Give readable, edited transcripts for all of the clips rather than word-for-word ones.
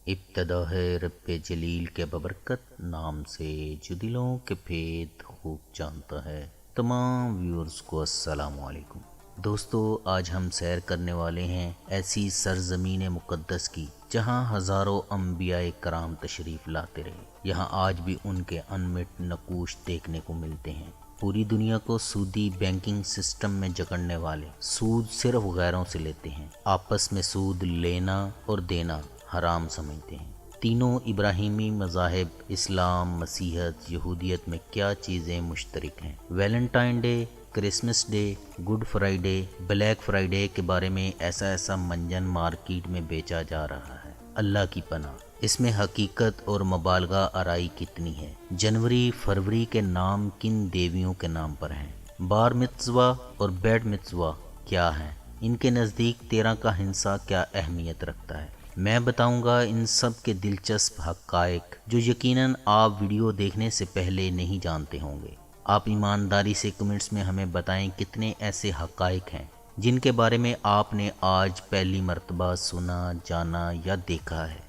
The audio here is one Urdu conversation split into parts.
ابتدا ہے رب جلیل کے ببرکت نام سے جو دلوں کے پھید خوب جانتا ہے۔ تمام ویورز کو السلام علیکم۔ دوستو، آج ہم سیر کرنے والے ہیں ایسی سرزمین مقدس کی جہاں ہزاروں انبیاء کرام تشریف لاتے رہے۔ یہاں آج بھی ان کے انمٹ نقوش دیکھنے کو ملتے ہیں۔ پوری دنیا کو سودی بینکنگ سسٹم میں جکڑنے والے سود صرف غیروں سے لیتے ہیں، آپس میں سود لینا اور دینا حرام سمجھتے ہیں۔ تینوں ابراہیمی مذاہب اسلام، مسیحیت، یہودیت میں کیا چیزیں مشترک ہیں؟ Valentine day, Christmas day, good Friday, black Friday کے بارے میں ایسا منجن مارکیٹ میں بیچا جا رہا ہے۔ اللہ کی پناہ، اس میں حقیقت اور مبالغہ آرائی کتنی ہے۔ جنوری، فروری کے نام کن دیویوں کے نام پر ہیں؟ بار متزوا اور بیڈ متزوا کیا ہیں؟ ان کے نزدیک 13 کا ہنسا کیا اہمیت رکھتا ہے؟ میں بتاؤں گا ان سب کے دلچسپ حقائق جو یقیناً آپ ویڈیو دیکھنے سے پہلے نہیں جانتے ہوں گے۔ آپ ایمانداری سے کمنٹس میں ہمیں بتائیں کتنے ایسے حقائق ہیں جن کے بارے میں آپ نے آج پہلی مرتبہ سنا، جانا یا دیکھا ہے۔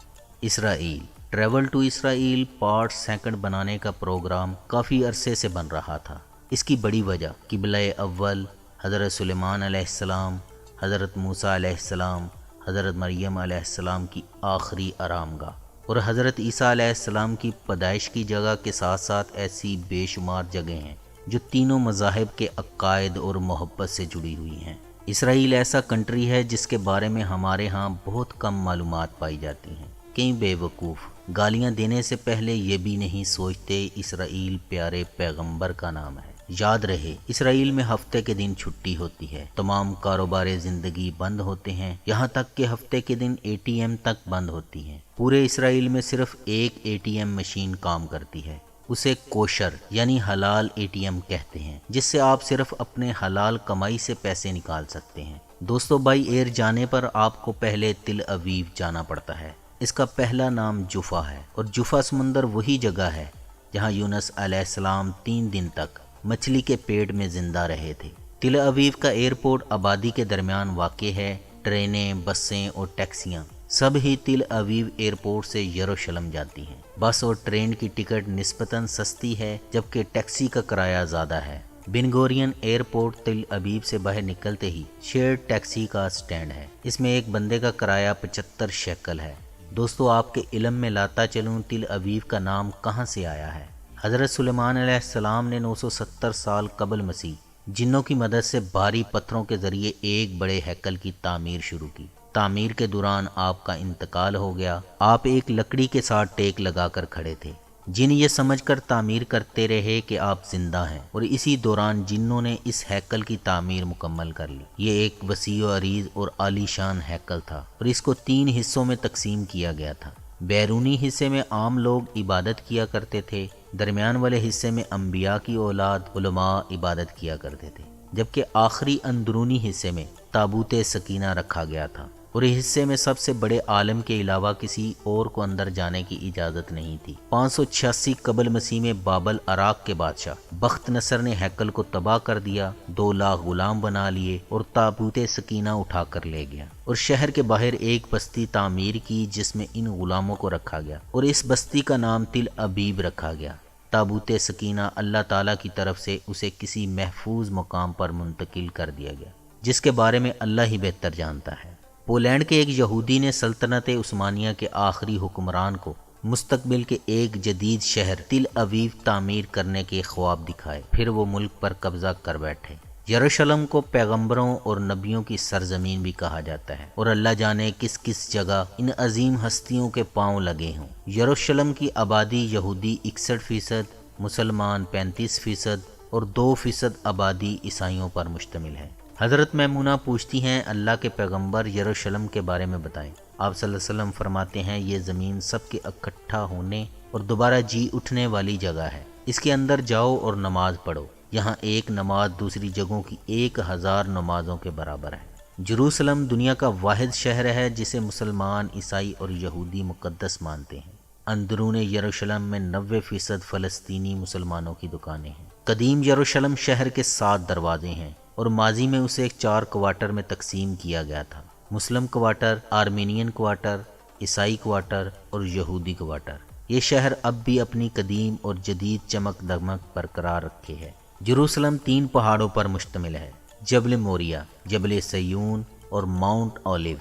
Israel, travel to Israel part second بنانے کا پروگرام کافی عرصے سے بن رہا تھا۔ اس کی بڑی وجہ قبلہ اول حضرت سلیمان علیہ السلام، حضرت موسیٰ علیہ السلام، حضرت مریم علیہ السلام کی آخری آرام گاہ اور حضرت عیسیٰ علیہ السلام کی پیدائش کی جگہ کے ساتھ ساتھ ایسی بے شمار جگہیں ہیں جو تینوں مذاہب کے عقائد اور محبت سے جڑی ہوئی ہیں۔ اسرائیل ایسا کنٹری ہے جس کے بارے میں ہمارے ہاں بہت کم معلومات پائی جاتی ہیں۔ کئی بے وقوف گالیاں دینے سے پہلے یہ بھی نہیں سوچتے اسرائیل پیارے پیغمبر کا نام ہے۔ یاد رہے، اسرائیل میں ہفتے کے دن چھٹی ہوتی ہے، تمام کاروبار زندگی بند ہوتے ہیں، یہاں تک کہ ہفتے کے دن ATM تک بند ہوتی ہیں۔ پورے اسرائیل میں صرف ایک ATM مشین کام کرتی ہے، اسے کوشر یعنی حلال ATM کہتے ہیں، جس سے آپ صرف اپنے حلال کمائی سے پیسے نکال سکتے ہیں۔ دوستو، بائی ایئر جانے پر آپ کو پہلے تل ابیب جانا پڑتا ہے۔ اس کا پہلا نام جفا ہے اور جفا سمندر وہی جگہ ہے جہاں یونس علیہ السلام 3 دن تک مچھلی کے پیٹ میں زندہ رہے تھے۔ تل ابیب کا ایئرپورٹ آبادی کے درمیان واقع ہے۔ ٹرینیں، بسیں اور ٹیکسیاں سب ہی تل ابیب ایئرپورٹ سے یروشلم جاتی ہیں۔ بس اور ٹرین کی ٹکٹ نسبتاً سستی ہے جبکہ ٹیکسی کا کرایہ زیادہ ہے۔ بن گورین ایئرپورٹ تل ابیب سے باہر نکلتے ہی شیئر ٹیکسی کا سٹینڈ ہے۔ اس میں ایک بندے کا کرایہ 75 شیکل ہے۔ دوستو، آپ کے علم میں لاتا چلوں تل ابیب کا نام کہاں سے آیا ہے۔ حضرت سلیمان علیہ السلام نے 970 سال قبل مسیح جنوں کی مدد سے بھاری پتھروں کے ذریعے ایک بڑے ہیکل کی تعمیر شروع کی۔ تعمیر کے دوران آپ کا انتقال ہو گیا۔ آپ ایک لکڑی کے ساتھ ٹیک لگا کر کھڑے تھے۔ جن یہ سمجھ کر تعمیر کرتے رہے کہ آپ زندہ ہیں، اور اسی دوران جنوں نے اس ہیکل کی تعمیر مکمل کر لی۔ یہ ایک وسیع و عریض اور عالی شان ہیکل تھا اور اس کو 3 حصوں میں تقسیم کیا گیا تھا۔ بیرونی حصے میں عام لوگ عبادت کیا کرتے تھے، درمیان والے حصے میں انبیاء کی اولاد علماء عبادت کیا کرتے تھے، جبکہ آخری اندرونی حصے میں تابوت سکینہ رکھا گیا تھا، اور اس حصے میں سب سے بڑے عالم کے علاوہ کسی اور کو اندر جانے کی اجازت نہیں تھی۔ 586 قبل مسیح میں بابل عراق کے بادشاہ بخت نصر نے ہیکل کو تباہ کر دیا، 2 لاکھ غلام بنا لیے اور تابوت سکینہ اٹھا کر لے گیا، اور شہر کے باہر ایک بستی تعمیر کی جس میں ان غلاموں کو رکھا گیا، اور اس بستی کا نام تل ابیب رکھا گیا۔ تابوت سکینہ اللہ تعالیٰ کی طرف سے اسے کسی محفوظ مقام پر منتقل کر دیا گیا جس کے بارے میں اللہ ہی بہتر جانتا ہے۔ پولینڈ کے ایک یہودی نے سلطنت عثمانیہ کے آخری حکمران کو مستقبل کے ایک جدید شہر تل ابیب تعمیر کرنے کے خواب دکھائے، پھر وہ ملک پر قبضہ کر بیٹھے۔ یروشلم کو پیغمبروں اور نبیوں کی سرزمین بھی کہا جاتا ہے، اور اللہ جانے کس کس جگہ ان عظیم ہستیوں کے پاؤں لگے ہوں۔ یروشلم کی آبادی یہودی 61%، مسلمان 35% اور 2% آبادی عیسائیوں پر مشتمل ہے۔ حضرت میمونہ پوچھتی ہیں، اللہ کے پیغمبر یروشلم کے بارے میں بتائیں۔ آپ صلی اللہ علیہ وسلم فرماتے ہیں، یہ زمین سب کے اکٹھا ہونے اور دوبارہ جی اٹھنے والی جگہ ہے، اس کے اندر جاؤ اور نماز پڑھو، یہاں ایک نماز دوسری جگہوں کی 1000 نمازوں کے برابر ہے۔ جروسلم دنیا کا واحد شہر ہے جسے مسلمان، عیسائی اور یہودی مقدس مانتے ہیں۔ اندرون یروشلم میں 90% فلسطینی مسلمانوں کی دکانیں ہیں۔ قدیم یروشلم شہر کے 7 دروازے ہیں اور ماضی میں اسے 4 کوارٹر میں تقسیم کیا گیا تھا: مسلم کوارٹر، آرمینین کوارٹر، عیسائی کوارٹر اور یہودی کوارٹر۔ یہ شہر اب بھی اپنی قدیم اور جدید چمک دمک برقرار رکھے ہے۔ یروشلم 3 پہاڑوں پر مشتمل ہے، جبل موریہ، جبل سیون اور ماؤنٹ اولیو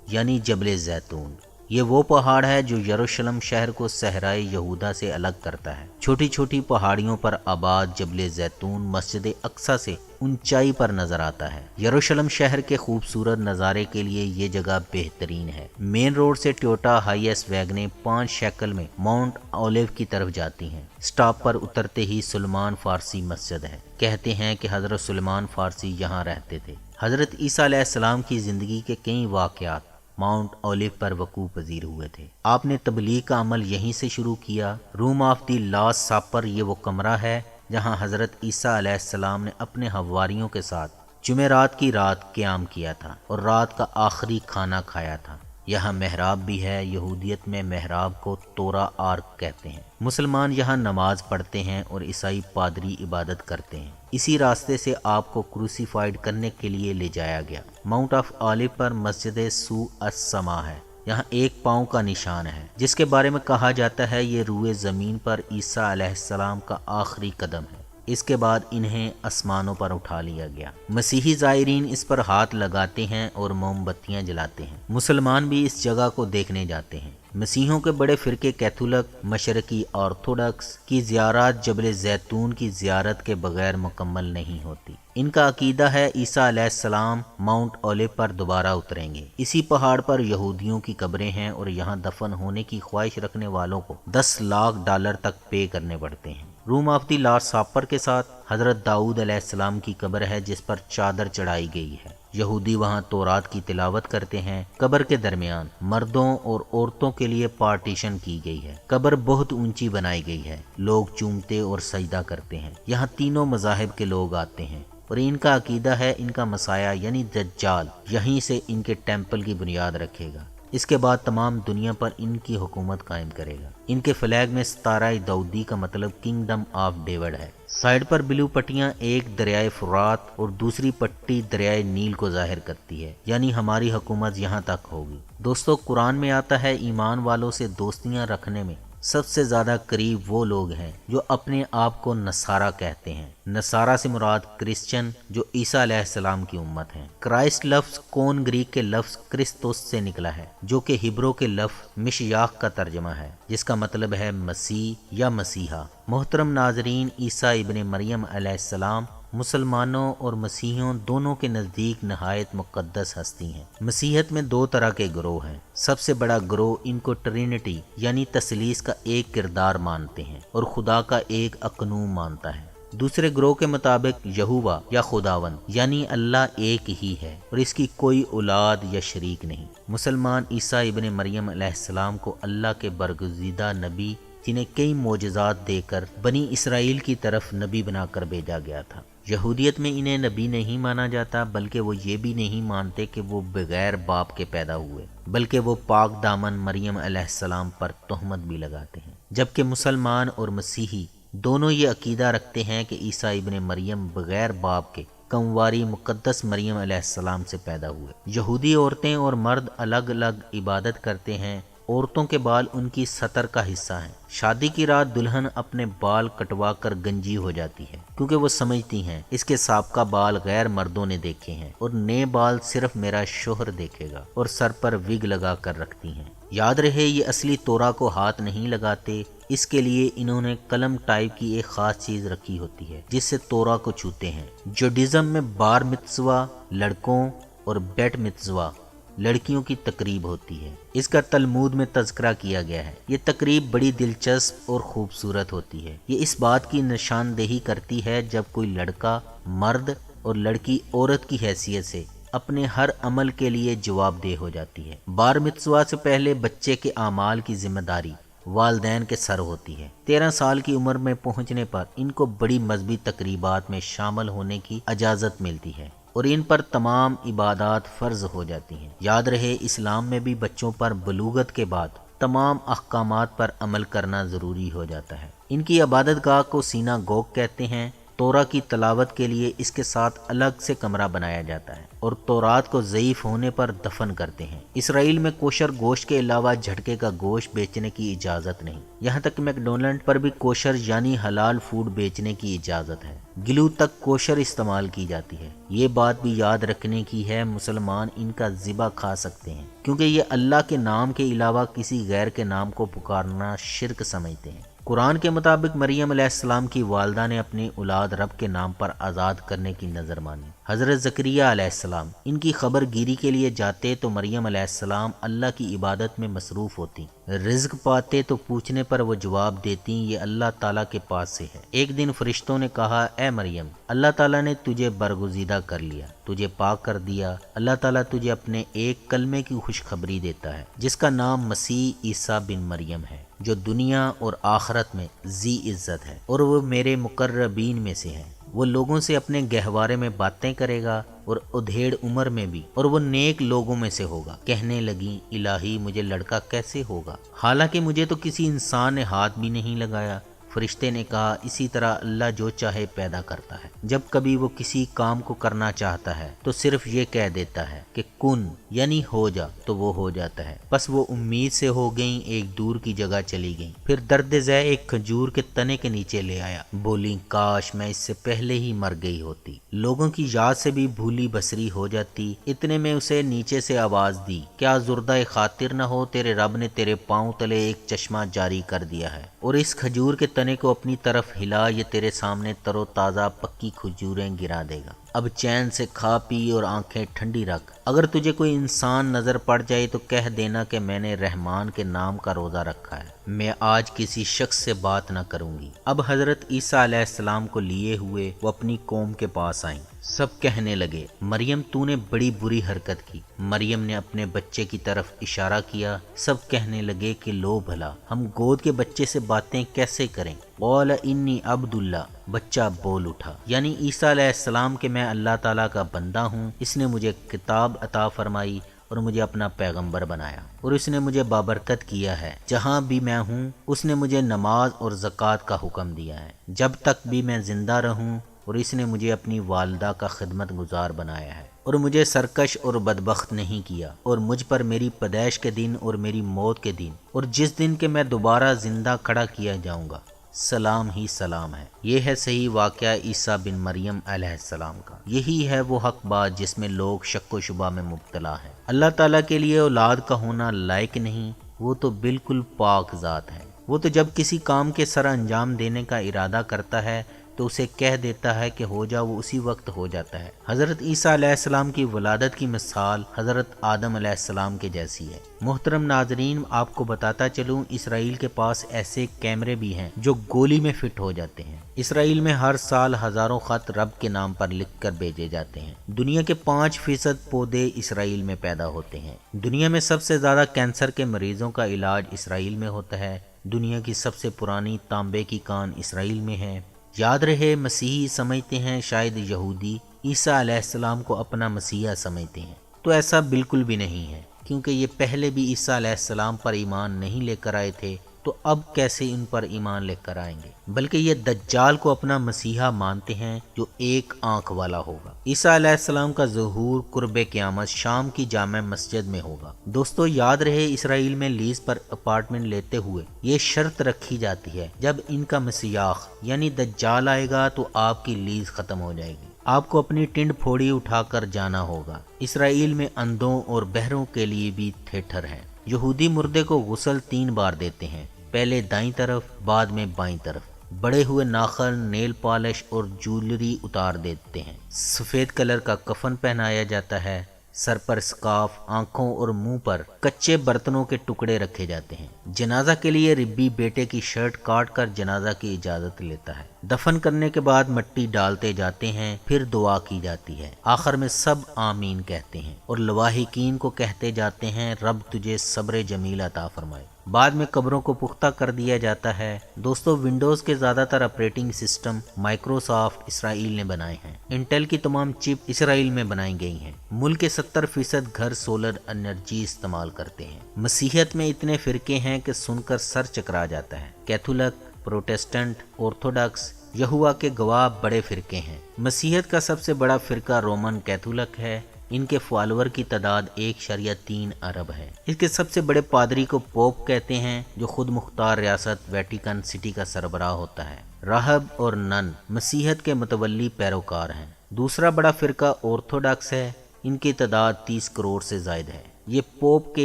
یعنی جبل زیتون۔ یہ وہ پہاڑ ہے جو یروشلم شہر کو صحرائے یہودا سے الگ کرتا ہے۔ چھوٹی چھوٹی پہاڑیوں پر آباد جبل زیتون مسجد اقصی سے اونچائی پر نظر آتا ہے۔ یروشلم شہر کے خوبصورت نظارے کے لیے یہ جگہ بہترین ہے۔ مین روڈ سے ٹویوٹا ہائی ایس ویگنیں 5 شیکل میں ماؤنٹ اولیو کی طرف جاتی ہیں۔ سٹاپ پر اترتے ہی سلمان فارسی مسجد ہے۔ کہتے ہیں کہ حضرت سلمان فارسی یہاں رہتے تھے۔ حضرت عیسیٰ علیہ السلام کی زندگی کے کئی واقعات ماؤنٹ اولیو پر وقوع پذیر ہوئے تھے۔ آپ نے تبلیغ کا عمل یہیں سے شروع کیا۔ Room of the last super یہ وہ کمرہ ہے جہاں حضرت عیسیٰ علیہ السلام نے اپنے حواریوں کے ساتھ جمعرات کی رات قیام کیا تھا اور رات کا آخری کھانا کھایا تھا۔ یہاں محراب بھی ہے۔ یہودیت میں محراب کو تورا آرک کہتے ہیں۔ مسلمان یہاں نماز پڑھتے ہیں اور عیسائی پادری عبادت کرتے ہیں۔ اسی راستے سے آپ کو کروسیفائیڈ کرنے کے لیے لے جایا گیا۔ ماؤنٹ آف اولیو پر مسجد سو السما ہے۔ یہاں ایک پاؤں کا نشان ہے جس کے بارے میں کہا جاتا ہے یہ روئے زمین پر عیسیٰ علیہ السلام کا آخری قدم ہے۔ اس کے بعد انہیں آسمانوں پر اٹھا لیا گیا۔ مسیحی زائرین اس پر ہاتھ لگاتے ہیں اور موم بتیاں جلاتے ہیں۔ مسلمان بھی اس جگہ کو دیکھنے جاتے ہیں۔ مسیحیوں کے بڑے فرقے کیتھولک مشرقی آرتھوڈکس کی زیارات جبل زیتون کی زیارت کے بغیر مکمل نہیں ہوتی۔ ان کا عقیدہ ہے عیسیٰ علیہ السلام ماؤنٹ اولیو پر دوبارہ اتریں گے۔ اسی پہاڑ پر یہودیوں کی قبریں ہیں اور یہاں دفن ہونے کی خواہش رکھنے والوں کو $10 لاکھ تک پے کرنے پڑتے ہیں۔ Room of the last super کے ساتھ حضرت داؤد علیہ السلام کی قبر ہے جس پر چادر چڑھائی گئی ہے۔ یہودی وہاں تورات کی تلاوت کرتے ہیں۔ قبر کے درمیان مردوں اور عورتوں کے لیے پارٹیشن کی گئی ہے۔ قبر بہت اونچی بنائی گئی ہے۔ لوگ چومتے اور سجدہ کرتے ہیں۔ یہاں تینوں مذاہب کے لوگ آتے ہیں اور ان کا عقیدہ ہے ان کا مسیح یعنی دجال یہیں سے ان کے ٹیمپل کی بنیاد رکھے گا۔ اس کے بعد تمام دنیا پر ان کی حکومت قائم کرے گا۔ ان کے فلیگ میں ستارہ داؤدی کا مطلب کنگڈم آف ڈیوڈ ہے۔ سائڈ پر بلو پٹیاں ایک دریائے فرات اور دوسری پٹی دریائے نیل کو ظاہر کرتی ہے، یعنی ہماری حکومت یہاں تک ہوگی۔ دوستو، قرآن میں آتا ہے ایمان والوں سے دوستیاں رکھنے میں سب سے زیادہ قریب وہ لوگ ہیں جو اپنے آپ کو نصارہ کہتے ہیں۔ نصارہ سے مراد کرسچن جو عیسیٰ علیہ السلام کی امت ہیں۔ کرائسٹ لفظ کون گریک کے لفظ کرسٹوس سے نکلا ہے جو کہ ہبرو کے لفظ مشیاخ کا ترجمہ ہے جس کا مطلب ہے مسیح یا مسیحا۔ محترم ناظرین، عیسیٰ ابن مریم علیہ السلام مسلمانوں اور مسیحیوں دونوں کے نزدیک نہایت مقدس ہستی ہیں۔ مسیحیت میں 2 طرح کے گروہ ہیں۔ سب سے بڑا گروہ ان کو ٹرینٹی یعنی تثلیث کا ایک کردار مانتے ہیں اور خدا کا ایک اقنوم مانتا ہے۔ دوسرے گروہ کے مطابق یہوہ یا خداوند یعنی اللہ ایک ہی ہے اور اس کی کوئی اولاد یا شریک نہیں۔ مسلمان عیسیٰ ابن مریم علیہ السلام کو اللہ کے برگزیدہ نبی جنہیں کئی معجزات دے کر بنی اسرائیل کی طرف نبی بنا کر بھیجا گیا تھا۔ یہودیت میں انہیں نبی نہیں مانا جاتا، بلکہ وہ یہ بھی نہیں مانتے کہ وہ بغیر باپ کے پیدا ہوئے، بلکہ وہ پاک دامن مریم علیہ السلام پر تہمت بھی لگاتے ہیں۔ جبکہ مسلمان اور مسیحی دونوں یہ عقیدہ رکھتے ہیں کہ عیسیٰ ابن مریم بغیر باپ کے کنواری مقدس مریم علیہ السلام سے پیدا ہوئے۔ یہودی عورتیں اور مرد الگ الگ عبادت کرتے ہیں۔ عورتوں کے بال ان کی سطر کا حصہ ہیں۔ شادی کی رات دلہن اپنے بال کٹوا کر گنجی ہو جاتی ہے کیونکہ وہ سمجھتی ہیں اس کے سابقہ بال غیر مردوں نے دیکھے ہیں اور نئے بال صرف میرا شوہر دیکھے گا، اور سر پر وگ لگا کر رکھتی ہیں۔ یاد رہے یہ اصلی تورا کو ہاتھ نہیں لگاتے، اس کے لیے انہوں نے قلم ٹائپ کی ایک خاص چیز رکھی ہوتی ہے جس سے تورا کو چھوتے ہیں۔ جوڈیزم میں بار متزوا لڑکوں اور بیٹ متزوا لڑکیوں کی تقریب ہوتی ہے۔ اس کا تلمود میں تذکرہ کیا گیا ہے۔ یہ تقریب بڑی دلچسپ اور خوبصورت ہوتی ہے۔ یہ اس بات کی نشاندہی کرتی ہے جب کوئی لڑکا مرد اور لڑکی عورت کی حیثیت سے اپنے ہر عمل کے لیے جواب دہ ہو جاتی ہے۔ بار متزوا سے پہلے بچے کے اعمال کی ذمہ داری والدین کے سر ہوتی ہے۔ 13 سال کی عمر میں پہنچنے پر ان کو بڑی مذہبی تقریبات میں شامل ہونے کی اجازت ملتی ہے اور ان پر تمام عبادات فرض ہو جاتی ہیں۔ یاد رہے اسلام میں بھی بچوں پر بلوغت کے بعد تمام احکامات پر عمل کرنا ضروری ہو جاتا ہے۔ ان کی عبادت گاہ کو سیناگوگ کہتے ہیں۔ تورا کی تلاوت کے لیے اس کے ساتھ الگ سے کمرہ بنایا جاتا ہے اور تورات کو ضعیف ہونے پر دفن کرتے ہیں۔ اسرائیل میں کوشر گوشت کے علاوہ جھٹکے کا گوشت بیچنے کی اجازت نہیں، یہاں تک کہ میکڈونلڈ پر بھی کوشر یعنی حلال فوڈ بیچنے کی اجازت ہے۔ گلو تک کوشر استعمال کی جاتی ہے۔ یہ بات بھی یاد رکھنے کی ہے، مسلمان ان کا ذبح کھا سکتے ہیں کیونکہ یہ اللہ کے نام کے علاوہ کسی غیر کے نام کو پکارنا شرک سمجھتے ہیں۔ قرآن کے مطابق مریم علیہ السلام کی والدہ نے اپنی اولاد رب کے نام پر آزاد کرنے کی نظر مانی۔ حضرت زکریہ علیہ السلام ان کی خبر گیری کے لیے جاتے تو مریم علیہ السلام اللہ کی عبادت میں مصروف ہوتی۔ رزق پاتے تو پوچھنے پر وہ جواب دیتی یہ اللہ تعالیٰ کے پاس سے ہے۔ ایک دن فرشتوں نے کہا اے مریم، اللہ تعالیٰ نے تجھے برگزیدہ کر لیا، تجھے پاک کر دیا۔ اللہ تعالیٰ تجھے اپنے ایک کلمے کی خوشخبری دیتا ہے جس کا نام مسیح عیسیٰ بن مریم ہے، جو دنیا اور آخرت میں ذی عزت ہے، اور وہ میرے مقربین میں سے ہے۔ وہ لوگوں سے اپنے گہوارے میں باتیں کرے گا اور ادھیڑ عمر میں بھی، اور وہ نیک لوگوں میں سے ہوگا۔ کہنے لگی الہی مجھے لڑکا کیسے ہوگا، حالانکہ مجھے تو کسی انسان نے ہاتھ بھی نہیں لگایا۔ فرشتے نے کہا اسی طرح اللہ جو چاہے پیدا کرتا ہے، جب کبھی وہ کسی کام کو کرنا چاہتا ہے تو صرف یہ کہہ دیتا ہے کہ کن یعنی ہو جا، تو وہ ہو جاتا ہے۔ بس وہ امید سے ہو گئیں، ایک دور کی جگہ چلی گئیں۔ پھر درد ذہ ایک کھجور کے تنے کے نیچے لے آیا، بولی کاش میں اس سے پہلے ہی مر گئی ہوتی، لوگوں کی یاد سے بھی بھولی بسری ہو جاتی۔ اتنے میں اسے نیچے سے آواز دی کیا زردہ خاطر نہ ہو، تیرے رب نے تیرے پاؤں تلے ایک چشمہ جاری کر دیا ہے، اور اس کھجور کے تنے کو اپنی طرف ہلا، یہ تیرے سامنے تر و تازہ پکی کھجوریں گرا دے گا۔ اب چین سے کھا پی اور آنکھیں ٹھنڈی رکھ۔ اگر تجھے کوئی انسان نظر پڑ جائے تو کہہ دینا کہ میں نے رحمان کے نام کا روزہ رکھا ہے، میں آج کسی شخص سے بات نہ کروں گی۔ اب حضرت عیسیٰ علیہ السلام کو لیے ہوئے وہ اپنی قوم کے پاس آئیں۔ سب کہنے لگے مریم تو نے بڑی بری حرکت کی۔ مریم نے اپنے بچے کی طرف اشارہ کیا۔ سب کہنے لگے کہ لو بھلا ہم گود کے بچے سے باتیں کیسے کریں۔ قال انی عبد اللہ، بچہ بول اٹھا، یعنی عیسیٰ علیہ السلام کہ میں اللہ تعالیٰ کا بندہ ہوں، اس نے مجھے کتاب عطا فرمائی اور مجھے اپنا پیغمبر بنایا، اور اس نے مجھے بابرکت کیا ہے، جہاں بھی میں ہوں اس نے مجھے نماز اور زکوٰۃ کا حکم دیا ہے، جب تک بھی میں زندہ رہوں، اور اس نے مجھے اپنی والدہ کا خدمت گزار بنایا ہے، اور مجھے سرکش اور بدبخت نہیں کیا، اور مجھ پر میری پیدائش کے دن اور میری موت کے دن اور جس دن کہ میں دوبارہ زندہ کھڑا کیا جاؤں گا سلام ہی سلام ہے۔ یہ ہے صحیح واقعہ عیسیٰ بن مریم علیہ السلام کا۔ یہی ہے وہ حق بات جس میں لوگ شک و شبہ میں مبتلا ہیں۔ اللہ تعالیٰ کے لیے اولاد کا ہونا لائق نہیں، وہ تو بالکل پاک ذات ہے۔ وہ تو جب کسی کام کے سر انجام دینے کا ارادہ کرتا ہے تو اسے کہہ دیتا ہے کہ ہو جا، وہ اسی وقت ہو جاتا ہے۔ حضرت عیسیٰ علیہ السلام کی ولادت کی مثال حضرت آدم علیہ السلام کے جیسی ہے۔ محترم ناظرین، آپ کو بتاتا چلوں اسرائیل کے پاس ایسے کیمرے بھی ہیں جو گولی میں فٹ ہو جاتے ہیں۔ اسرائیل میں ہر سال ہزاروں خط رب کے نام پر لکھ کر بھیجے جاتے ہیں۔ دنیا کے 5% پودے اسرائیل میں پیدا ہوتے ہیں۔ دنیا میں سب سے زیادہ کینسر کے مریضوں کا علاج اسرائیل میں ہوتا ہے۔ دنیا کی سب سے پرانی تانبے کی کان اسرائیل میں ہے۔ یاد رہے مسیحی سمجھتے ہیں شاید یہودی عیسیٰ علیہ السلام کو اپنا مسیحا سمجھتے ہیں، تو ایسا بالکل بھی نہیں ہے، کیونکہ یہ پہلے بھی عیسیٰ علیہ السلام پر ایمان نہیں لے کر آئے تھے، تو اب کیسے ان پر ایمان لے کر آئیں گے؟ بلکہ یہ دجال کو اپنا مسیحا مانتے ہیں جو ایک آنکھ والا ہوگا۔ عیسیٰ علیہ السلام کا ظہور قرب قیامت شام کی جامع مسجد میں ہوگا۔ دوستو یاد رہے اسرائیل میں لیز پر اپارٹمنٹ لیتے ہوئے یہ شرط رکھی جاتی ہے جب ان کا مسیح یعنی دجال آئے گا تو آپ کی لیز ختم ہو جائے گی، آپ کو اپنی ٹنڈ پھوڑی اٹھا کر جانا ہوگا۔ اسرائیل میں اندھوں اور بہروں کے لیے بھی تھیٹر ہے۔ یہودی مردے کو غسل 3 بار دیتے ہیں، پہلے دائیں طرف بعد میں بائیں طرف۔ بڑے ہوئے ناخن، نیل پالش اور جولری اتار دیتے ہیں۔ سفید کلر کا کفن پہنایا جاتا ہے، سر پر سکارف، آنکھوں اور منہ پر کچے برتنوں کے ٹکڑے رکھے جاتے ہیں۔ جنازہ کے لیے ربی بیٹے کی شرٹ کاٹ کر جنازہ کی اجازت لیتا ہے۔ دفن کرنے کے بعد مٹی ڈالتے جاتے ہیں، پھر دعا کی جاتی ہے، آخر میں سب آمین کہتے ہیں اور لواحقین کو کہتے جاتے ہیں رب تجھے صبر جمیل عطا فرمائے۔ بعد میں قبروں کو پختہ کر دیا جاتا ہے۔ دوستو ونڈوز کے زیادہ تر آپریٹنگ سسٹم مائکروسافٹ اسرائیل نے بنائے ہیں۔ انٹیل کی تمام چپ اسرائیل میں بنائی گئی ہیں۔ ملک کے 70% گھر سولر انرجی استعمال کرتے ہیں۔ مسیحیت میں اتنے فرقے ہیں کہ سن کر سر چکرا جاتا ہے۔ کیتھولک، پروٹسٹنٹ، آرتھوڈکس، یہوہ کے گواہ بڑے فرقے ہیں۔ مسیحیت کا سب سے بڑا فرقہ رومن کیتھولک ہے۔ ان کے فالوور کی تعداد 1.3 ارب ہے۔ اس کے سب سے بڑے پادری کو پوپ کہتے ہیں، جو خود مختار ریاست ویٹیکن سٹی کا سربراہ ہوتا ہے۔ راہب اور نن مسیحیت کے متولی پیروکار ہیں۔ دوسرا بڑا فرقہ آرتھوڈاکس ہے۔ ان کی تعداد 30 کروڑ سے زائد ہے۔ یہ پوپ کے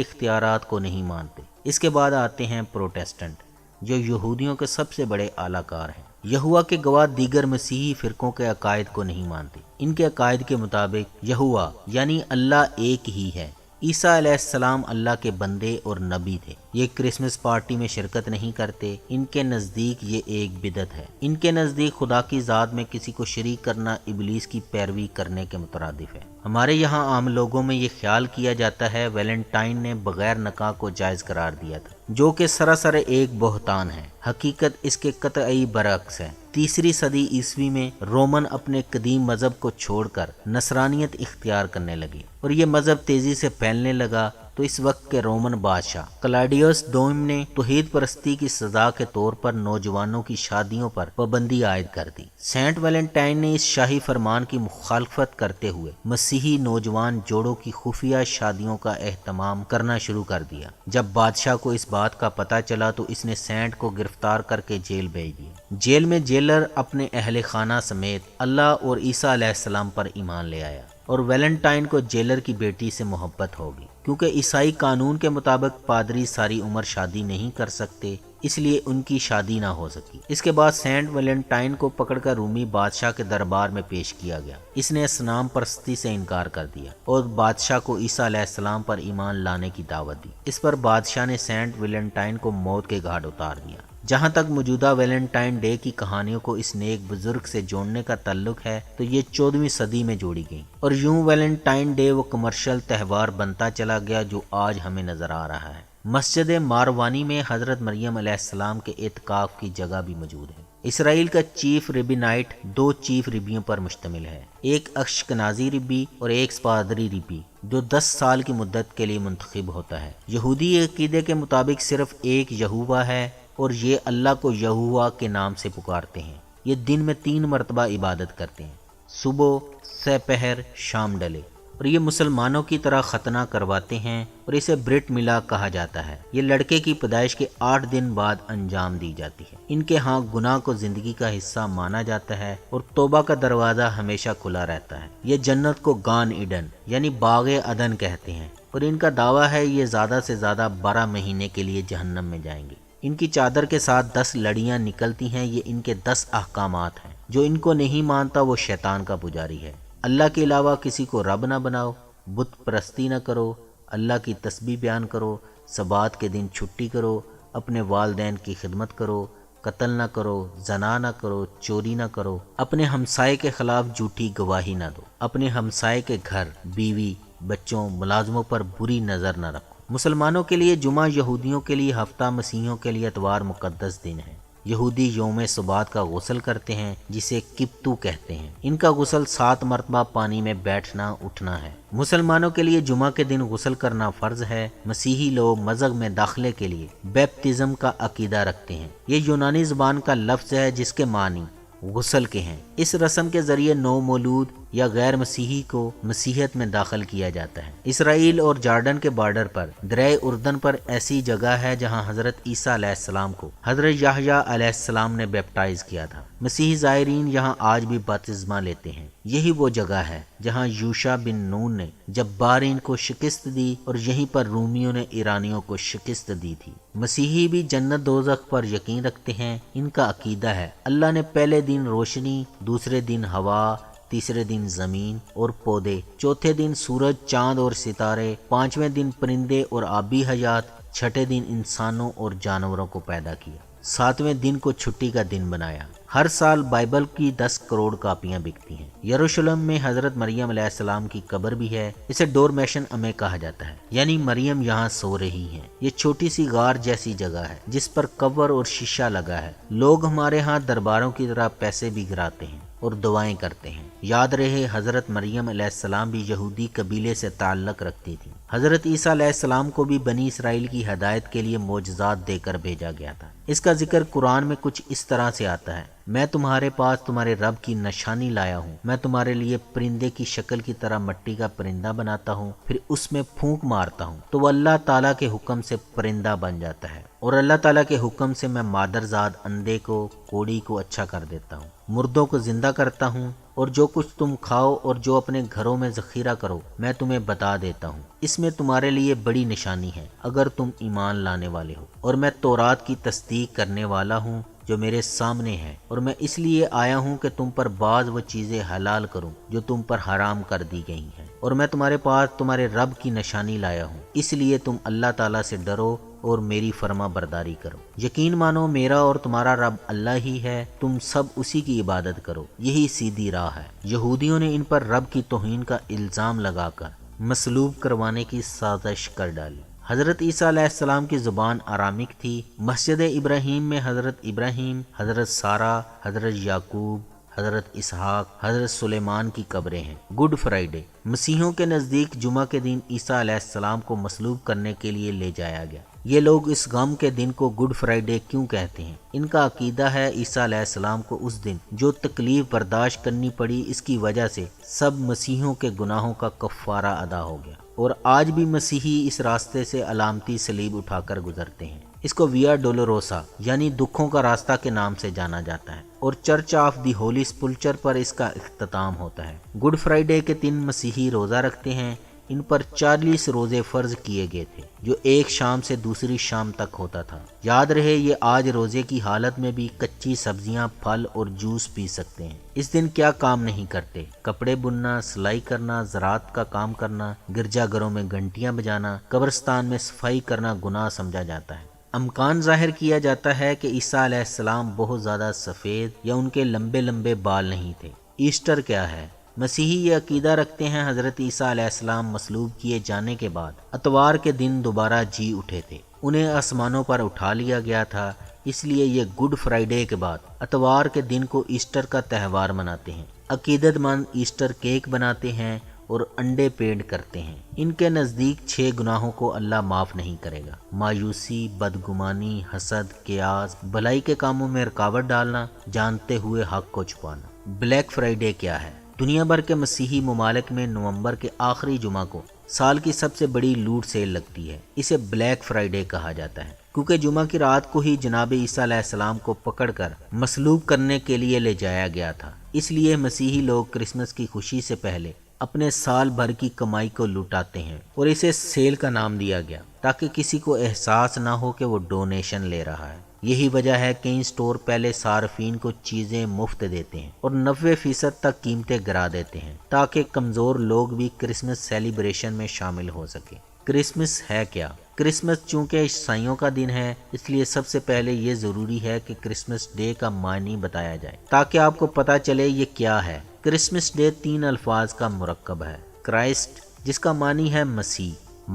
اختیارات کو نہیں مانتے۔ اس کے بعد آتے ہیں پروٹیسٹنٹ، جو یہودیوں کے سب سے بڑے اعلی کار ہیں۔ یہوہ کے گواہ دیگر مسیحی فرقوں کے عقائد کو نہیں مانتے۔ ان کے عقائد کے مطابق یہوہ یعنی اللہ ایک ہی ہے۔ عیسیٰ علیہ السلام اللہ کے بندے اور نبی تھے۔ یہ کرسمس پارٹی میں شرکت نہیں کرتے۔ ان کے نزدیک یہ ایک بدعت ہے۔ ان کے نزدیک خدا کی ذات میں کسی کو شریک کرنا ابلیس کی پیروی کرنے کے مترادف ہے۔ ہمارے یہاں عام لوگوں میں یہ خیال کیا جاتا ہے ویلنٹائن نے بغیر نکاح کو جائز قرار دیا تھا، جو کہ سراسر ایک بہتان ہے۔ حقیقت اس کے قطعی برعکس ہے۔ 3 صدی عیسوی میں رومن اپنے قدیم مذہب کو چھوڑ کر نصرانیت اختیار کرنے لگے اور یہ مذہب تیزی سے پھیلنے لگا، تو اس وقت کے رومن بادشاہ کلاڈیوس دوم نے توحید پرستی کی سزا کے طور پر نوجوانوں کی شادیوں پر پابندی عائد کر دی۔ سینٹ ویلنٹائن نے اس شاہی فرمان کی مخالفت کرتے ہوئے مسیحی نوجوان جوڑوں کی خفیہ شادیوں کا اہتمام کرنا شروع کر دیا۔ جب بادشاہ کو اس بات کا پتہ چلا تو اس نے سینٹ کو گرفتار کر کے جیل بھیج دیا۔ جیل میں جیلر اپنے اہل خانہ سمیت اللہ اور عیسیٰ علیہ السلام پر ایمان لے آیا، اور ویلنٹائن کو جیلر کی بیٹی سے محبت ہوگی۔ کیونکہ عیسائی قانون کے مطابق پادری ساری عمر شادی نہیں کر سکتے، اس لیے ان کی شادی نہ ہو سکی۔ اس کے بعد سینٹ ویلنٹائن کو پکڑ کر رومی بادشاہ کے دربار میں پیش کیا گیا۔ اس نے اصنام پرستی سے انکار کر دیا اور بادشاہ کو عیسیٰ علیہ السلام پر ایمان لانے کی دعوت دی۔ اس پر بادشاہ نے سینٹ ویلنٹائن کو موت کے گھاٹ اتار دیا۔ جہاں تک موجودہ ویلنٹائن ڈے کی کہانیوں کو اس نیک بزرگ سے جوڑنے کا تعلق ہے تو یہ 14ویں صدی میں جوڑی گئی، اور یوں ویلنٹائن ڈے وہ کمرشل تہوار بنتا چلا گیا جو آج ہمیں نظر آ رہا ہے۔ مسجد ماروانی میں حضرت مریم علیہ السلام کے اعتکاف کی جگہ بھی موجود ہے۔ اسرائیل کا چیف ربی نائٹ 2 چیف ربیوں پر مشتمل ہے، ایک اشکنازی ربی اور ایک سپادری ربی، جو 10 سال کی مدت کے لیے منتخب ہوتا ہے۔ یہودی عقیدے کے مطابق صرف ایک یہوہ ہے اور یہ اللہ کو یہوہ کے نام سے پکارتے ہیں۔ یہ دن میں 3 مرتبہ عبادت کرتے ہیں، صبح، سہ پہر، شام ڈلے، اور یہ مسلمانوں کی طرح ختنہ کرواتے ہیں اور اسے برٹ ملا کہا جاتا ہے۔ یہ لڑکے کی پیدائش کے 8 دن بعد انجام دی جاتی ہے۔ ان کے ہاں گناہ کو زندگی کا حصہ مانا جاتا ہے اور توبہ کا دروازہ ہمیشہ کھلا رہتا ہے۔ یہ جنت کو گان ایڈن یعنی باغ عدن کہتے ہیں، اور ان کا دعویٰ ہے یہ زیادہ سے زیادہ 12 مہینے کے لیے جہنم میں جائیں گے۔ ان کی چادر کے ساتھ 10 لڑیاں نکلتی ہیں، یہ ان کے 10 احکامات ہیں۔ جو ان کو نہیں مانتا وہ شیطان کا پجاری ہے۔ اللہ کے علاوہ کسی کو رب نہ بناؤ، بت پرستی نہ کرو، اللہ کی تسبیح بیان کرو، سبات کے دن چھٹی کرو، اپنے والدین کی خدمت کرو، قتل نہ کرو، زنا نہ کرو، چوری نہ کرو، اپنے ہمسائے کے خلاف جھوٹی گواہی نہ دو، اپنے ہمسائے کے گھر، بیوی، بچوں، ملازموں پر بری نظر نہ رکھو۔ مسلمانوں کے لیے جمعہ، یہودیوں کے لیے ہفتہ، مسیحیوں کے لیے اتوار مقدس دن ہے۔ یہودی یوم سبات کا غسل کرتے ہیں جسے کپتو کہتے ہیں۔ ان کا غسل 7 مرتبہ پانی میں بیٹھنا اٹھنا ہے۔ مسلمانوں کے لیے جمعہ کے دن غسل کرنا فرض ہے۔ مسیحی لوگ مذہب میں داخلے کے لیے بیپتزم کا عقیدہ رکھتے ہیں۔ یہ یونانی زبان کا لفظ ہے جس کے معنی غسل کے ہیں۔ اس رسم کے ذریعے نو مولود یا غیر مسیحی کو مسیحیت میں داخل کیا جاتا ہے۔ اسرائیل اور جارڈن کے بارڈر پر دریائے اردن پر ایسی جگہ ہے جہاں حضرت عیسیٰ علیہ السلام کو حضرت یحییٰ علیہ السلام نے بیپٹائز کیا تھا۔ مسیحی زائرین یہاں آج بھی بپتسمہ لیتے ہیں۔ یہی وہ جگہ ہے جہاں یوشع بن نون نے جبارین کو شکست دی اور یہیں پر رومیوں نے ایرانیوں کو شکست دی تھی۔ مسیحی بھی جنت دوزخ پر یقین رکھتے ہیں۔ ان کا عقیدہ ہے اللہ نے پہلے دن روشنی، دوسرے دن ہوا، تیسرے دن زمین اور پودے، چوتھے دن سورج، چاند اور ستارے، 5ویں دن پرندے اور آبی حیات، 6ٹھے دن انسانوں اور جانوروں کو پیدا کیا، 7ویں دن کو چھٹی کا دن بنایا۔ ہر سال بائبل کی 10 کروڑ کاپیاں بکتی ہیں۔ یروشلم میں حضرت مریم علیہ السلام کی قبر بھی ہے۔ اسے ڈورمیشن امے کہا جاتا ہے، یعنی مریم یہاں سو رہی ہیں۔ یہ چھوٹی سی غار جیسی جگہ ہے جس پر قبر اور شیشہ لگا ہے۔ لوگ ہمارے ہاں درباروں کی طرح پیسے بھی گراتے ہیں اور دعائیں کرتے ہیں۔ یاد رہے حضرت مریم علیہ السلام بھی یہودی قبیلے سے تعلق رکھتی تھی۔ حضرت عیسیٰ علیہ السلام کو بھی بنی اسرائیل کی ہدایت کے لیے معجزات دے کر بھیجا گیا تھا۔ اس کا ذکر قرآن میں کچھ اس طرح سے آتا ہے، میں تمہارے پاس تمہارے رب کی نشانی لایا ہوں۔ میں تمہارے لیے پرندے کی شکل کی طرح مٹی کا پرندہ بناتا ہوں، پھر اس میں پھونک مارتا ہوں تو وہ اللہ تعالیٰ کے حکم سے پرندہ بن جاتا ہے، اور اللہ تعالیٰ کے حکم سے میں مادرزاد اندھے کو، کوڑی کو اچھا کر دیتا ہوں، مردوں کو زندہ کرتا ہوں، اور جو کچھ تم کھاؤ اور جو اپنے گھروں میں ذخیرہ کرو میں تمہیں بتا دیتا ہوں۔ اس میں تمہارے لیے بڑی نشانی ہے اگر تم ایمان لانے والے ہو، اور میں تورات کی تصدیق کرنے والا ہوں جو میرے سامنے ہے، اور میں اس لیے آیا ہوں کہ تم پر بعض وہ چیزیں حلال کروں جو تم پر حرام کر دی گئی ہیں، اور میں تمہارے پاس تمہارے رب کی نشانی لایا ہوں، اس لیے تم اللہ تعالیٰ سے ڈرو اور میری فرما برداری کرو۔ یقین مانو میرا اور تمہارا رب اللہ ہی ہے، تم سب اسی کی عبادت کرو، یہی سیدھی راہ ہے۔ یہودیوں نے ان پر رب کی توہین کا الزام لگا کر مصلوب کروانے کی سازش کر ڈالی۔ حضرت عیسیٰ علیہ السلام کی زبان آرامک تھی۔ مسجد ابراہیم میں حضرت ابراہیم، حضرت سارہ، حضرت یعقوب، حضرت اسحاق، حضرت سلیمان کی قبریں ہیں۔ گڈ فرائیڈے مسیحیوں کے نزدیک جمعہ کے دن عیسیٰ علیہ السلام کو مصلوب کرنے کے لیے لے جایا گیا۔ یہ لوگ اس غم کے دن کو گڈ فرائیڈے کیوں کہتے ہیں؟ ان کا عقیدہ ہے عیسیٰ علیہ السلام کو اس دن جو تکلیف برداشت کرنی پڑی، اس کی وجہ سے سب مسیحیوں کے گناہوں کا کفارہ ادا ہو گیا، اور آج بھی مسیحی اس راستے سے علامتی صلیب اٹھا کر گزرتے ہیں۔ اس کو ویا ڈولوروسا یعنی دکھوں کا راستہ کے نام سے جانا جاتا ہے، اور چرچ آف دی ہولی سپلچر پر اس کا اختتام ہوتا ہے۔ گڈ فرائیڈے کے دن مسیحی روزہ رکھتے ہیں۔ ان پر 40 روزے فرض کیے گئے تھے جو ایک شام سے دوسری شام تک ہوتا تھا۔ یاد رہے یہ آج روزے کی حالت میں بھی کچی سبزیاں، پھل اور جوس پی سکتے ہیں۔ اس دن کیا کام نہیں کرتے؟ کپڑے بننا، سلائی کرنا، زراعت کا کام کرنا، گرجا گھروں میں گھنٹیاں بجانا، قبرستان میں صفائی کرنا گناہ سمجھا جاتا ہے۔ امکان ظاہر کیا جاتا ہے کہ عیسیٰ علیہ السلام بہت زیادہ سفید یا ان کے لمبے لمبے بال نہیں تھے۔ ایسٹر کیا ہے؟ مسیحی یہ عقیدہ رکھتے ہیں حضرت عیسیٰ علیہ السلام مصلوب کیے جانے کے بعد اتوار کے دن دوبارہ جی اٹھے تھے، انہیں آسمانوں پر اٹھا لیا گیا تھا، اس لیے یہ گڈ فرائیڈے کے بعد اتوار کے دن کو ایسٹر کا تہوار مناتے ہیں۔ عقیدت مند ایسٹر کیک بناتے ہیں اور انڈے پینٹ کرتے ہیں۔ ان کے نزدیک 6 گناہوں کو اللہ معاف نہیں کرے گا: مایوسی، بدگمانی، حسد، قیاس، بھلائی کے کاموں میں رکاوٹ ڈالنا، جانتے ہوئے حق کو چھپانا۔ بلیک فرائیڈے کیا ہے؟ دنیا بھر کے مسیحی ممالک میں نومبر کے آخری جمعہ کو سال کی سب سے بڑی لوٹ سیل لگتی ہے۔ اسے بلیک فرائیڈے کہا جاتا ہے کیونکہ جمعہ کی رات کو ہی جناب عیسیٰ علیہ السلام کو پکڑ کر مصلوب کرنے کے لیے لے جایا گیا تھا۔ اس لیے مسیحی لوگ کرسمس کی خوشی سے پہلے اپنے سال بھر کی کمائی کو لوٹاتے ہیں، اور اسے سیل کا نام دیا گیا تاکہ کسی کو احساس نہ ہو کہ وہ ڈونیشن لے رہا ہے۔ یہی وجہ ہے کئی سٹور پہلے صارفین کو چیزیں مفت دیتے ہیں اور 90% تک قیمتیں گرا دیتے ہیں تاکہ کمزور لوگ بھی کرسمس سیلیبریشن میں شامل ہو سکیں۔ کرسمس ہے کیا؟ کرسمس چونکہ عیسائیوں کا دن ہے، اس لیے سب سے پہلے یہ ضروری ہے کہ کرسمس ڈے کا معنی بتایا جائے تاکہ آپ کو پتہ چلے یہ کیا ہے۔ کرسمس ڈے 3 الفاظ کا مرکب ہے: کرائسٹ جس کا معنی ہے مسیح،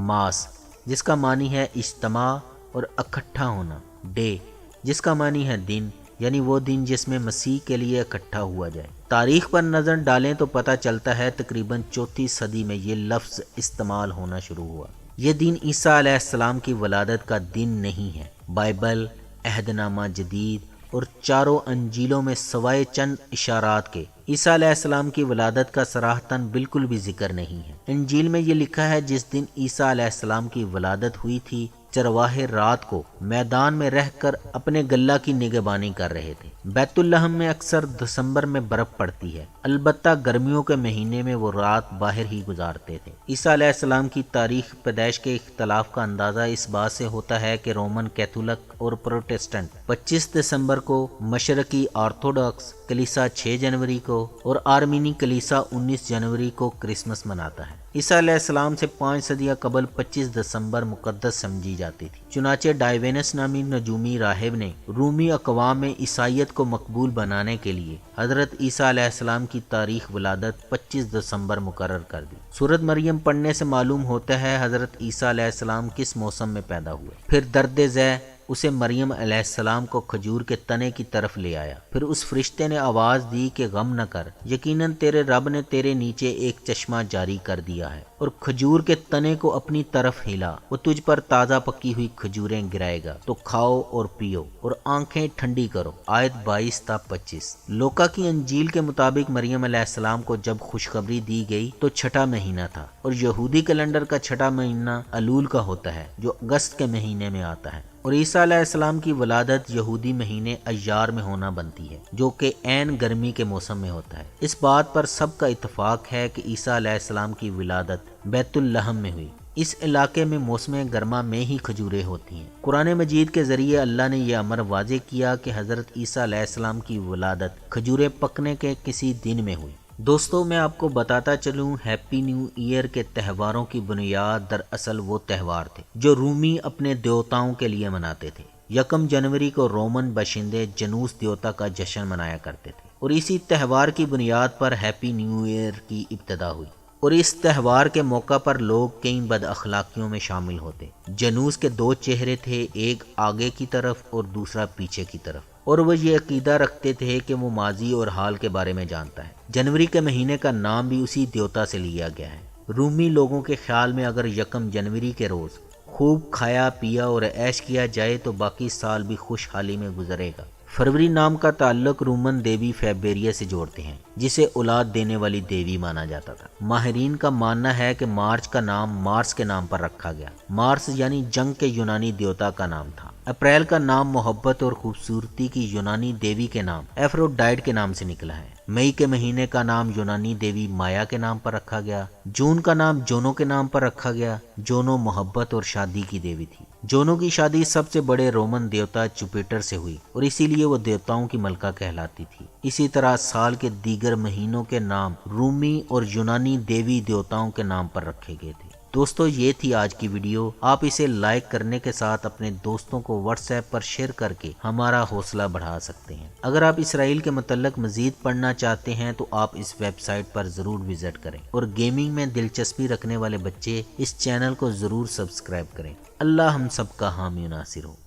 ماس جس کا معنی ہے اجتماع اور اکٹھا ہونا، ڈے جس کا معنی ہے دن، یعنی وہ دن جس میں مسیح کے لیے اکٹھا ہوا جائے۔ تاریخ پر نظر ڈالیں تو پتہ چلتا ہے تقریباً 4 صدی میں یہ لفظ استعمال ہونا شروع ہوا۔ یہ دن عیسیٰ علیہ السلام کی ولادت کا دن نہیں ہے۔ بائبل، عہد نامہ جدید اور چاروں انجیلوں میں سوائے چند اشارات کے عیسیٰ علیہ السلام کی ولادت کا صراحتاً بالکل بھی ذکر نہیں ہے۔ انجیل میں یہ لکھا ہے جس دن عیسیٰ علیہ السلام کی ولادت ہوئی تھی چرواہے رات کو میدان میں رہ کر اپنے گلہ کی نگہبانی کر رہے تھے۔ بیت الحم میں اکثر دسمبر میں برف پڑتی ہے، البتہ گرمیوں کے مہینے میں وہ رات باہر ہی گزارتے تھے۔ عیسیٰ علیہ السلام کی تاریخ پیدائش کے اختلاف کا اندازہ اس بات سے ہوتا ہے کہ رومن کیتھولک اور پروٹسٹنٹ 25 دسمبر کو، مشرقی آرتھوڈاکس کلیسا 6 جنوری کو اور آرمینی کلیسا 19 جنوری کو کرسمس مناتا ہے۔ عیسیٰ علیہ السلام سے 5 صدیاں قبل 25 دسمبر مقدس سمجھی جاتی تھی، چنانچہ ڈائیونس نامی نجومی راہب نے رومی اقوام میں عیسائیت کو مقبول بنانے کے لیے حضرت عیسیٰ علیہ السلام کی تاریخ ولادت 25 دسمبر مقرر کر دی۔ سورۃ مریم پڑھنے سے معلوم ہوتا ہے حضرت عیسیٰ علیہ السلام کس موسم میں پیدا ہوئے۔ پھر درد ذہ اسے مریم علیہ السلام کو کھجور کے تنے کی طرف لے آیا۔ پھر اس فرشتے نے آواز دی کہ غم نہ کر، یقیناً تیرے رب نے تیرے نیچے ایک چشمہ جاری کر دیا ہے اور کھجور کے تنے کو اپنی طرف ہلا، وہ تجھ پر تازہ پکی ہوئی کھجوریں گرائے گا، تو کھاؤ اور پیو اور آنکھیں ٹھنڈی کرو۔ آیت 22 تا 25۔ لوکا کی انجیل کے مطابق مریم علیہ السلام کو جب خوشخبری دی گئی تو چھٹا مہینہ تھا، اور یہودی کیلنڈر کا چھٹا مہینہ الول کا ہوتا ہے جو اگست کے مہینے میں آتا ہے، اور عیسیٰ علیہ السلام کی ولادت یہودی مہینے ایار میں ہونا بنتی ہے جو کہ عین گرمی کے موسم میں ہوتا ہے۔ اس بات پر سب کا اتفاق ہے کہ عیسیٰ علیہ السلام کی ولادت بیت اللحم میں ہوئی۔ اس علاقے میں موسم گرما میں ہی کھجوریں ہوتی ہیں۔ قرآن مجید کے ذریعے اللہ نے یہ امر واضح کیا کہ حضرت عیسیٰ علیہ السلام کی ولادت کھجوریں پکنے کے کسی دن میں ہوئی۔ دوستو، میں آپ کو بتاتا چلوں، ہیپی نیو ایئر کے تہواروں کی بنیاد دراصل وہ تہوار تھے جو رومی اپنے دیوتاؤں کے لیے مناتے تھے۔ 1 جنوری کو رومن باشندے جنوس دیوتا کا جشن منایا کرتے تھے، اور اسی تہوار کی بنیاد پر ہیپی نیو ایئر کی ابتدا ہوئی، اور اس تہوار کے موقع پر لوگ کئی بد اخلاقیوں میں شامل ہوتے۔ جنوس کے 2 چہرے تھے، ایک آگے کی طرف اور دوسرا پیچھے کی طرف، اور وہ یہ عقیدہ رکھتے تھے کہ وہ ماضی اور حال کے بارے میں جانتا ہے۔ جنوری کے مہینے کا نام بھی اسی دیوتا سے لیا گیا ہے۔ رومی لوگوں کے خیال میں اگر 1 جنوری کے روز خوب کھایا پیا اور عیش کیا جائے تو باقی سال بھی خوشحالی میں گزرے گا۔ فروری نام کا تعلق رومن دیوی فیبریے سے جوڑتے ہیں، جسے اولاد دینے والی دیوی مانا جاتا تھا۔ ماہرین کا ماننا ہے کہ مارچ کا نام مارس کے نام پر رکھا گیا۔ مارس یعنی جنگ کے یونانی دیوتا کا نام تھا۔ اپریل کا نام محبت اور خوبصورتی کی یونانی دیوی کے نام ایفروڈائٹ کے نام سے نکلا ہے۔ مئی کے مہینے کا نام یونانی دیوی مایا کے نام پر رکھا گیا۔ جون کا نام جونو کے نام پر رکھا گیا۔ جونو محبت اور شادی کی دیوی تھی۔ جونو کی شادی سب سے بڑے رومن دیوتا جوپیٹر سے ہوئی، اور اسی لیے وہ دیوتاؤں کی ملکہ کہلاتی تھی۔ اسی طرح سال کے دیگر مہینوں کے نام رومی اور یونانی دیوی دیوتاؤں کے نام پر رکھے گئے تھے۔ دوستو، یہ تھی آج کی ویڈیو۔ آپ اسے لائک کرنے کے ساتھ اپنے دوستوں کو واٹس ایپ پر شیئر کر کے ہمارا حوصلہ بڑھا سکتے ہیں۔ اگر آپ اسرائیل کے متعلق مزید پڑھنا چاہتے ہیں تو آپ اس ویب سائٹ پر ضرور وزٹ کریں، اور گیمنگ میں دلچسپی رکھنے والے بچے اس چینل کو ضرور سبسکرائب کریں۔ اللہ ہم سب کا حامی و ناصر ہو۔